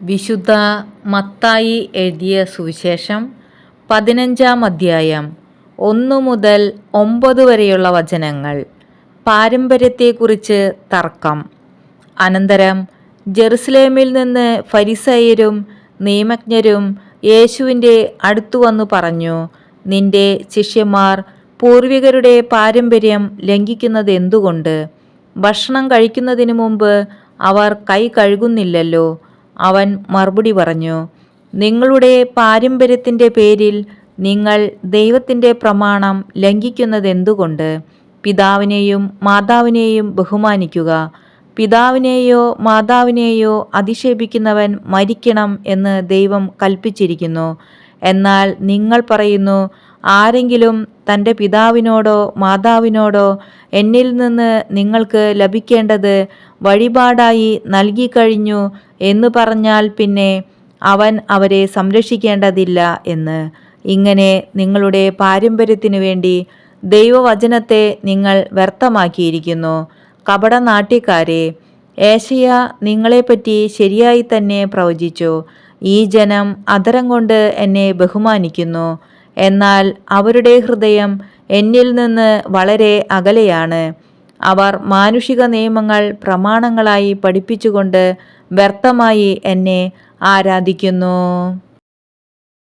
വിശുദ്ധ മത്തായി എഴുതിയ സുവിശേഷം 15-ാം അധ്യായം 1 മുതൽ 9 വരെയുള്ള വചനങ്ങൾ. പാരമ്പര്യത്തെക്കുറിച്ച് തർക്കം. അനന്തരം ജെറുസലേമിൽ നിന്ന് ഫരിസയരും നിയമജ്ഞരും യേശുവിൻ്റെ അടുത്തു വന്നു പറഞ്ഞു, നിന്റെ ശിഷ്യന്മാർ പൂർവികരുടെ പാരമ്പര്യം ലംഘിക്കുന്നത് എന്തുകൊണ്ട്? ഭക്ഷണം കഴിക്കുന്നതിന് മുമ്പ് അവർ കൈ കഴുകുന്നില്ലല്ലോ. അവൻ മറുപടി പറഞ്ഞു, നിങ്ങളുടെ പാരമ്പര്യത്തിൻ്റെ പേരിൽ നിങ്ങൾ ദൈവത്തിൻ്റെ പ്രമാണം ലംഘിക്കുന്നത് എന്തുകൊണ്ട്? പിതാവിനെയും മാതാവിനെയും ബഹുമാനിക്കുക. പിതാവിനെയോ മാതാവിനെയോ അധിക്ഷേപിക്കുന്നവൻ മരിക്കണം എന്ന് ദൈവം കൽപ്പിച്ചിരിക്കുന്നു. എന്നാൽ നിങ്ങൾ പറയുന്നു, ആരെങ്കിലും തൻ്റെ പിതാവിനോടോ മാതാവിനോടോ എന്നിൽ നിന്ന് നിങ്ങൾക്ക് ലഭിക്കേണ്ടത് വഴിപാടായി നൽകിക്കഴിഞ്ഞു എന്ന് പറഞ്ഞാൽ പിന്നെ അവൻ അവരെ സംരക്ഷിക്കേണ്ടതില്ല എന്ന്. ഇങ്ങനെ നിങ്ങളുടെ പാരമ്പര്യത്തിനു വേണ്ടി ദൈവവചനത്തെ നിങ്ങൾ വ്യർത്ഥമാക്കിയിരിക്കുന്നു. കപടനാട്യക്കാരെ, ഏശയ്യാ നിങ്ങളെപ്പറ്റി ശരിയായി തന്നെ പ്രവചിച്ചു. ഈ ജനം അധരം കൊണ്ട് എന്നെ ബഹുമാനിക്കുന്നു, എന്നാൽ അവരുടെ ഹൃദയം എന്നിൽ നിന്ന് വളരെ അകലെയാണ്. അവർ മാനുഷിക നിയമങ്ങൾ പ്രമാണങ്ങളായി പഠിപ്പിച്ചുകൊണ്ട് വ്യർത്ഥമായി എന്നെ ആരാധിക്കുന്നു.